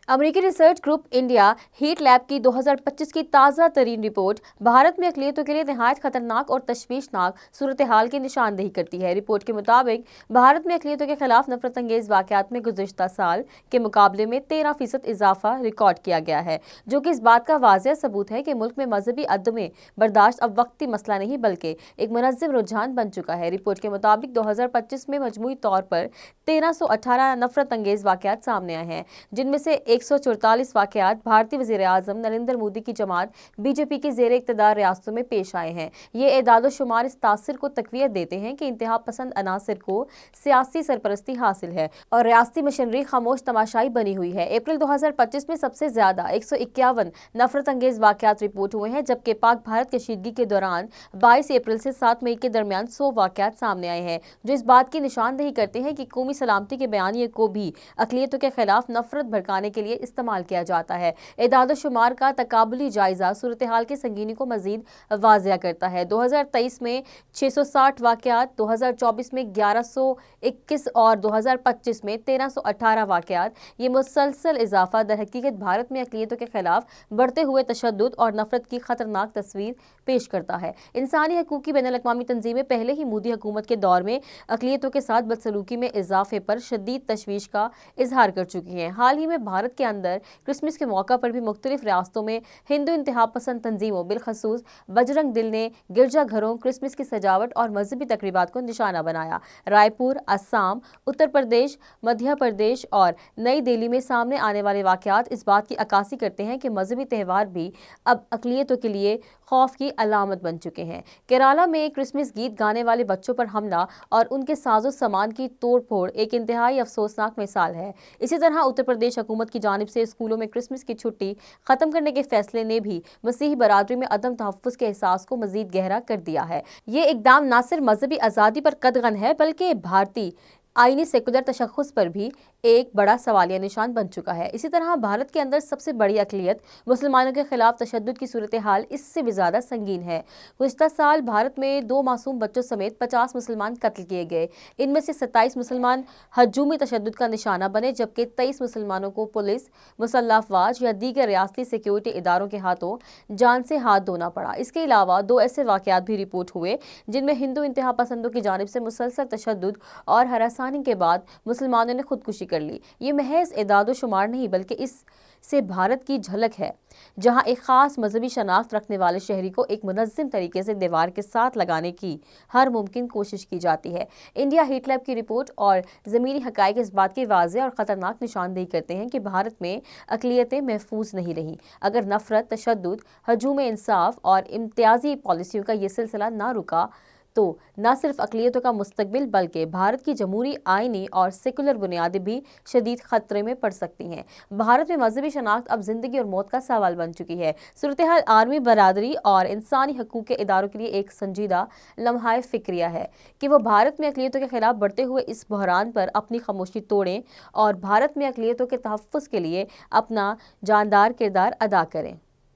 अमेरिकी research group India heat lab की 2025 की ताज़ा तरीन रिपोर्ट भारत में अक़लियतों के लिए नहायत खतरनाक और तशवीशनाक सूरत हाल की निशानदेही करती है। रिपोर्ट के मुताबिक भारत में अक़लियतों के खिलाफ नफरत अंगेज़ वाक़यात में गुज़िश्ता साल के मुकाबले में 13% इजाफा रिकॉर्ड किया गया है, जो कि इस बात का वाज़ेह सबूत है कि मुल्क में मजहबी अदम बर्दाश्त अब वक्ती मसला नहीं बल्कि एक मुनज़्ज़म रुझान बन चुका है। रिपोर्ट के मुताबिक 2025 में मजमूई तौर पर 1318 नफरत अंगेज़ वाक़यात सामने आए हैं, जिनमें से 144 वाक़यात भारतीय वज़ीर-ए-आज़म नरेंद्र मोदी की जमात बीजेपी की ज़ेर इक़्तिदार रियासतों में पेश आए हैं। ये एदाद-ओ-शुमार इस तासर को तक़वियत देते हैं कि इंतहा पसंद अनासर को सियासी सरपरस्ती हासिल है और रियासती मशीनरी खामोश तमाशाई बनी हुई है। अप्रैल 2025 में सबसे ज़्यादा 151 नफरत अंगेज़ वाक़यात रिपोर्ट हुए हैं, जबकि पाक भारत कशीदगी के दौरान 22 अप्रैल से 7 मई के दरमियान 100 वाक़यात सामने आए हैं, जो इस बात की निशानदेही करते हैं कि कौमी सलामती के बयानिए को भी अक़लियतों के खिलाफ नफरत भड़काने के लिए इस्तेमाल किया जाता है। एदाद-ओ-शुमार का तकाबुली जायजा सूरत हाल की संगीनी को मजीद वाज़िया करता है। 2023 में 660 वाक़यात, 2024 में 1121 और 2025 में 1318 वाक़यात। ये मुसलसल इजाफा दर हकीकत भारत में अक़लियतों के खिलाफ बढ़ते हुए तशद्दुद और नफरत की खतरनाक तस्वीर पेश करता है। इंसानी हकूक़ की बैनुल-अक़वामी तंजीमें पहले ही मोदी हुकूमत के दौर में अक़लियतों के साथ बदसलूकी में इजाफे पर शदीद तशवीश का इजहार कर चुकी हैं। हाल ही में भारत के अंदर क्रिसमस के मौका पर भी मुख्तलिफ रियासतों में हिंदू इंतहा पसंद तंजीमों बिलखसूस बजरंग दल ने गिरजा घरों, क्रिसमस की सजावट और मजहबी तकरीबात को निशाना बनाया। रायपुर, असम, उत्तर प्रदेश, मध्य प्रदेश और नई दिल्ली में सामने आने वाले वाक़यात इस बात की अक्कासी करते हैं कि मजहबी त्यौहार भी अब अक़लियतों के लिए खौफ की अलामत बन चुके हैं। केरला में क्रिसमस गीत गाने वाले बच्चों पर हमला और उनके साजो सामान की तोड़-फोड़ एक इंतहाई अफसोसनाक मिसाल है। इसी तरह उत्तर प्रदेश हुकूमत की जानिब से स्कूलों में क्रिसमस की छुट्टी खत्म करने के फैसले ने भी मसीही बरादरी में अदम तहफ़्फ़ुज़ के एहसास को मज़ीद गहरा कर दिया है। ये इक़दाम न सिर्फ मजहबी आज़ादी पर कदगन है, बल्कि भारतीय आईनी सेकुलर तशख़्ख़ुस पर भी एक बड़ा सवालिया निशान बन चुका है। इसी तरह भारत के अंदर सबसे बड़ी अक़लियत मुसलमानों के खिलाफ तशद्दुद की सूरत हाल इससे भी ज़्यादा संगीन है। गुज़िश्ता साल भारत में 2 मासूम बच्चों समेत 50 मुसलमान कत्ल किए गए। इनमें से 27 मुसलमान हजूमी तशद्दुद का निशाना बने, जबकि 23 मुसलमानों को पुलिस, मुसल्लह अफ़वाज या दीगर रियासती सिक्योरिटी इदारों के हाथों जान से हाथ धोना पड़ा। इसके अलावा 2 ऐसे वाक़यात भी रिपोर्ट हुए जिनमें हिंदू इंतहा पसंदों की जानिब से मुसलसल तशद्दुद और हरासानी के बाद मुसलमानों ने खुदकुशी कर ली। ये महज एदाद-ओ-शुमार नहीं बल्कि इससे भारत की झलक है, जहां एक खास मजहबी शनाख्त रखने वाले शहरी को एक मुनज़्ज़म तरीके से दीवार के साथ लगाने की हर मुमकिन कोशिश की जाती है। इंडिया हीट लैब की रिपोर्ट और ज़मीनी हक़ाइक़ इस बात की वाज़ेह और ख़तरनाक निशानदेही करते हैं कि भारत में अक़लियतें महफूज नहीं रहीं। अगर नफ़रत, तशद्दुद, हजूम इंसाफ और इम्तियाज़ी पॉलिसियों का ये सिलसिला ना रुका तो न सिर्फ अक़लियतों का मुस्तक़बिल बल्कि भारत की जमहूरी, आइनी और सेकुलर बुनियादें भी शदीद ख़तरे में पड़ सकती हैं। भारत में मजहबी शनाख्त अब ज़िंदगी और मौत का सवाल बन चुकी है। सूरत हाल आर्मी बरादरी और इंसानी हकूक़ के इदारों के लिए एक संजीदा लम्हा फ़िक्रिया है कि वो भारत में अक़लियतों के खिलाफ बढ़ते हुए इस बहरान पर अपनी खामोशी तोड़ें और भारत में अक़लियतों के तहफ़्फ़ुज़ के लिए अपना जानदार किरदार अदा करें।